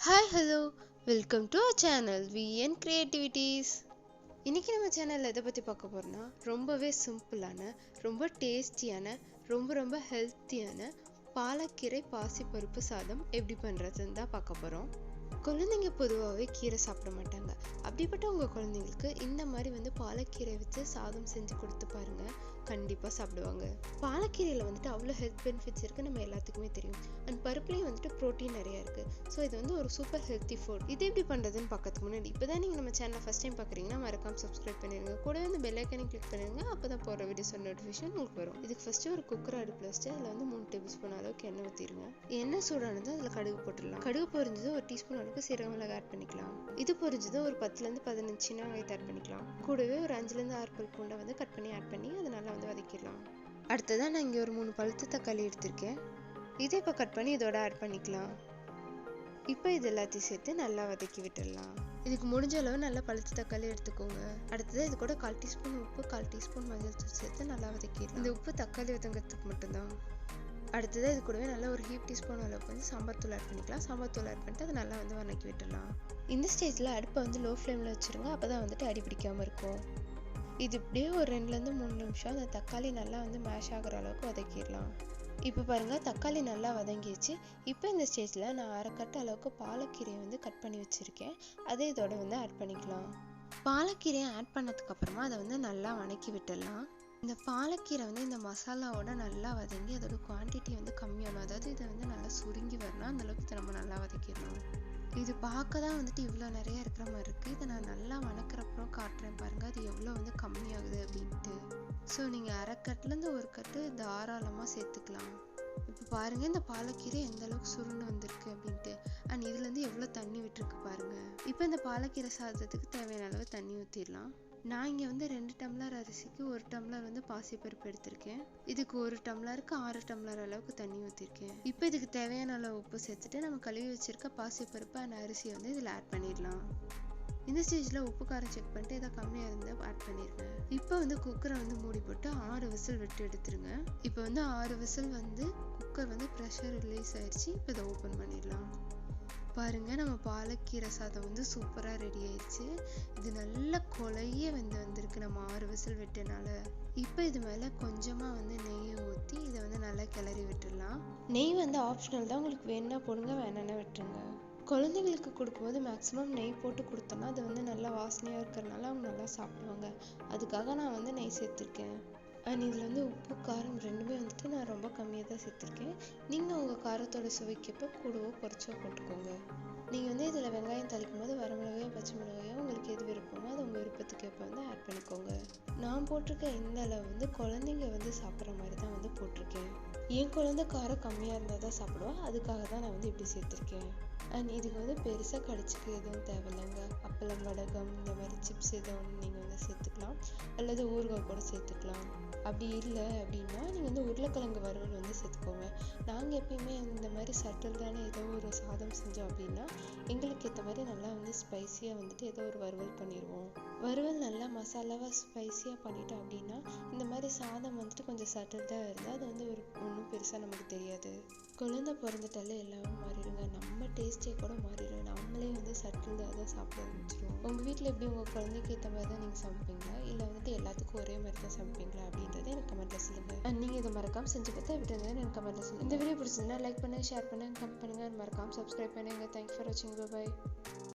Hi hello welcome to our channel VN creativities. இன்றைக்கி நம்ம சேனலில் எதை பற்றி பார்க்க போகிறோம்னா ரொம்பவே சிம்பிளான, ரொம்ப டேஸ்டியான, ரொம்ப ஹெல்த்தியான பாலக்கீரை பாசிப்பருப்பு சாதம் எப்படி பண்ணுறதுன்னு தான் பார்க்க போகிறோம். குழந்தைங்க பொதுவாகவே கீரை சாப்பிட மாட்டாங்க. அப்படிப்பட்ட உங்கள் குழந்தைங்களுக்கு இந்த மாதிரி பாலக்கீரை வச்சு சாதம் செஞ்சு கொடுத்து பாருங்க, கண்டிப்பாக சாப்பிடுவாங்க. பாலக்கீரையில் அவ்வளோ ஹெல்த் பெனிஃபிட்ஸ் இருக்குது, நம்ம எல்லாத்துக்குமே தெரியும். அண்ட் பருப்புலேயும் ப்ரோட்டீன் நிறையா இருக்குது. ஸோ இது ஒரு சூப்பர் ஹெல்த்தி ஃபுட். இது எப்படி பண்ணுறதுன்னு பார்க்கறதுக்கு முன்னாடி இப்போ தான் நீங்கள் நம்ம சேனலை ஃபஸ்ட் டைம் பார்க்குறீங்கன்னா மறக்காம சப்ஸ்கிரைப் பண்ணிடுங்க. கூடவே பெல் ஐக்கனையும் கிளிக் பண்ணிடுங்க. அப்போ தான் போகிற வீடியோஸ் நோட்டிஃபிகேஷன் உங்களுக்கு வரும். இதுக்கு ஃபஸ்ட்டு ஒரு குக்கர் அடுப்பில் வச்சுட்டு அதில் 3 டேபிள் ஸ்பூன் அளவுக்கு எண்ணெய் ஊற்றிடுங்க. எண்ணெய் சூடானது அதில் கடுகு போட்டுடலாம். கடுகு பொரிஞ்சது ஒரு டீஸ்பூன் அளவுக்கு சீரகம் மிளகாய் ஆட் பண்ணிக்கலாம். இது பொரிஞ்சது ஒரு 10 to 15 சின்ன வெங்காயத்தை ஆட் பண்ணிக்கலாம். கூடவே ஒரு 5 to 6 பல் பூண்டை கட் பண்ணி ஆட் பண்ணி அதை நல்லா வதக்கிடலாம். அடுத்ததான் நான் இங்கே ஒரு 3 பழுத்த தக்காளி எடுத்திருக்கேன். இதை இப்போ கட் பண்ணி இதோட ஆட் பண்ணிக்கலாம். இப்போ இது எல்லாத்தையும் சேர்த்து நல்லா வதக்கி விட்டுடலாம். இதுக்கு முடிஞ்ச அளவு நல்லா பழுத்த தக்காளி எடுத்துக்கோங்க. அடுத்தது இது கூட 1/4 டீஸ்பூன் உப்பு, 1/4 டீஸ்பூன் மஞ்சள் தூள் சேர்த்து நல்லா வதக்கிடலாம். இந்த உப்பு தக்காளி வதங்கிறதுக்கு மட்டும்தான். அடுத்தது இது கூடவே நல்லா ஒரு 1/2 டீஸ்பூன் அளவுக்கு சாம்பார் தூள் ஆட் பண்ணிக்கலாம். சாம்பார் தூள் ஆட் பண்ணிட்டு அதை நல்லா வதக்கி விட்டுடலாம். இந்த ஸ்டேஜில் அடுப்பை லோ ஃப்ளேமில் வச்சுருங்க. அப்போ தான் அடி பிடிக்காமல் இருக்கும். இது இப்படியே ஒரு 2 to 3 நிமிஷம் அந்த தக்காளி நல்லா மேஷ் ஆகிற அளவுக்கு வதக்கிடலாம். இப்போ பாருங்கள், தக்காளி நல்லா வதங்கிடுச்சு. இப்போ இந்த ஸ்டேஜில் நான் 1/2 கட்டு அளவுக்கு பாலக்கீரையை கட் பண்ணி வச்சுருக்கேன். அதை இதோட ஆட் பண்ணிக்கலாம். பாலக்கீரையை ஆட் பண்ணதுக்கப்புறமா அதை நல்லா வதக்கி விட்டுடலாம். இந்த பாலக்கீரை இந்த மசாலாவோட நல்லா வதங்கி அதோட குவான்டிட்டி கம்மியாகணும். அதாவது இதை நல்லா சுருங்கி வரணும். அந்தளவுக்கு இதை நம்ம நல்லா வதக்கிடணும். இது பார்க்க தான் இவ்வளோ நிறைய இருக்கிற மாதிரி இருக்குது. இதை நான் நல்லா வதக்கிறப்புறம் காட்டுறேன் பாருங்கள், அது எவ்வளோ கம்மியாகுது அப்படின்ட்டு. ஸோ நீங்கள் 1/2 கட்டுலேருந்து 1 கட்டு தாராளமாக சேர்த்துக்கலாம். இப்போ பாருங்கள், இந்த பாலக்கீரை எந்த அளவுக்கு சுருண்டு வந்திருக்கு அப்படின்ட்டு. அண்ட் இதுலேருந்து எவ்வளோ தண்ணி விட்டுருக்கு பாருங்கள். இப்போ இந்த பாலக்கீரை சாதத்துக்கு தேவையான அளவு தண்ணி ஊற்றிடலாம். நான் இங்கே 2 டம்ளர் அரிசிக்கு 1 டம்ளர் பாசிப்பருப்பு எடுத்திருக்கேன். இதுக்கு 1 டம்ளருக்கு 6 டம்ளர் அளவுக்கு தண்ணி ஊற்றிருக்கேன். இப்போ இதுக்கு தேவையான அளவு உப்பு சேர்த்துட்டு நம்ம கழுவி வச்சிருக்க பாசிப்பருப்பு அண்ட் அரிசியை இதில் ஆட் பண்ணிடலாம். இந்த ஸ்டேஜில் உப்பு காரம் செக் பண்ணிட்டு இதை கம்மியாக இருந்தால் ஆட் பண்ணிடுங்க. இப்போ குக்கரை மூடி போட்டு 6 விசில் விட்டு எடுத்துருங்க. இப்போ 6 விசில் குக்கர் ப்ரெஷர் ரிலீஸ் ஆயிடுச்சு. இப்போ இதை ஓப்பன் பண்ணிடலாம். பாருங்கள், நம்ம பாலக்கீரை சாதம் சூப்பராக ரெடி ஆயிடுச்சு. இது நல்ல கொலையே வந்திருக்கு நம்ம 6 விசில் விட்டனால. இப்போ இது மேலே கொஞ்சமாக நெய்யை ஊற்றி இதை நல்லா கிளறி விட்டுடலாம். நெய் ஆப்ஷனல் தான், உங்களுக்கு வேணுன்னா போடுங்க, வேணான்னா விட்டுருங்க. குழந்தைங்களுக்கு கொடுக்கும்போது மேக்ஸிமம் நெய் போட்டு கொடுத்தோன்னா அது நல்லா வாசனையாக இருக்கிறனால அவங்க நல்லா சாப்பிடுவாங்க. அதுக்காக நான் நெய் சேர்த்துருக்கேன். அண்ட் இதில் உப்பு காரம் ரெண்டுமே நான் ரொம்ப கம்மியாக தான் சேர்த்துருக்கேன். நீங்கள் உங்கள் காரத்தோட சுவைக்கப்போ கூடவோ குறைச்சோ போட்டுக்கோங்க. நீங்கள் இதில் வெங்காயம் தாளிக்கும் போது வரமிளகாயோ பச்சை மிளகாயோ உங்களுக்கு எது விருப்பமோ அதை உங்கள் விருப்பத்துக்கு எப்போ ஆட் பண்ணிக்கோங்க. நான் போட்டிருக்க இந்த அளவு குழந்தைங்க சாப்பிட்ற மாதிரி தான் போட்டிருக்கேன். என் குழந்தை காரம் கம்மியாக இருந்தால் தான் சாப்பிடுவா, அதுக்காக தான் நான் இப்படி சேர்த்துருக்கேன். அண்ட் இதுக்கு பெருசாக கடிச்சிக்க எதுவும் தேவையில்லைங்க. அப்பளம், வடகம், இந்த மாதிரி சிப்ஸ் எதோ ஒன்று நீங்கள் சேர்த்துக்கலாம். அல்லது ஊறுகாய் கூட சேர்த்துக்கலாம். அப்படி இல்லை அப்படின்னா நீங்கள் உருளைக்கிழங்கு வறுவல் சேர்த்துக்கோங்க. நாங்கள் எப்பயுமே இந்த மாதிரி சட்டில்டான ஏதோ ஒரு சாதம் செஞ்சோம் அப்படின்னா எங்களுக்கு ஏற்ற மாதிரி நல்லா ஸ்பைஸியாக ஏதோ ஒரு வறுவல் பண்ணிடுவோம். வறுவல் நல்லா மசாலாவாக ஸ்பைஸியாக பண்ணிட்டோம் அப்படின்னா இந்த மாதிரி சாதம் கொஞ்சம் சட்டில்டாக இருந்தால் அது ஒன்றும் பெருசாக நமக்கு தெரியாது. குழந்தை பிறந்துட்டாலே எல்லாமே மாறிடுங்க. நம்ம டேஸ்ட்டே கூட மாறிடும். நம்மளே சட்டில்டாக தான் சாப்பிட ஆரம்பிச்சிடுவோம். உங்கள் வீட்டில் எப்படி உங்கள் குழந்தைக்கு ஏற்ற மாதிரி தான் நீங்கள் சமைப்பீங்களா, இல்லை எல்லாத்துக்கும் ஒரே மாதிரி தான் சமைப்பீங்களா அப்படின்றத எனக்கு கமெண்ட்டில் சொல்லுங்கள். அண்ட் நீங்கள் இதை மறக்காமல் செஞ்சு பார்த்தா எப்படி இருந்ததுன்னு எனக்கு கமெண்ட்டில் சொல்லுங்கள். இந்த வீடியோ பிடிச்சிருந்தா லைக் பண்ணுங்கள், ஷேர் பண்ணுங்கள், கமெண்ட் பண்ணுங்கள். மறக்காமல் சப்ஸ்கிரைப் பண்ணுங்கள். தேங்க்யூ ஃபார் வாட்சிங். பை.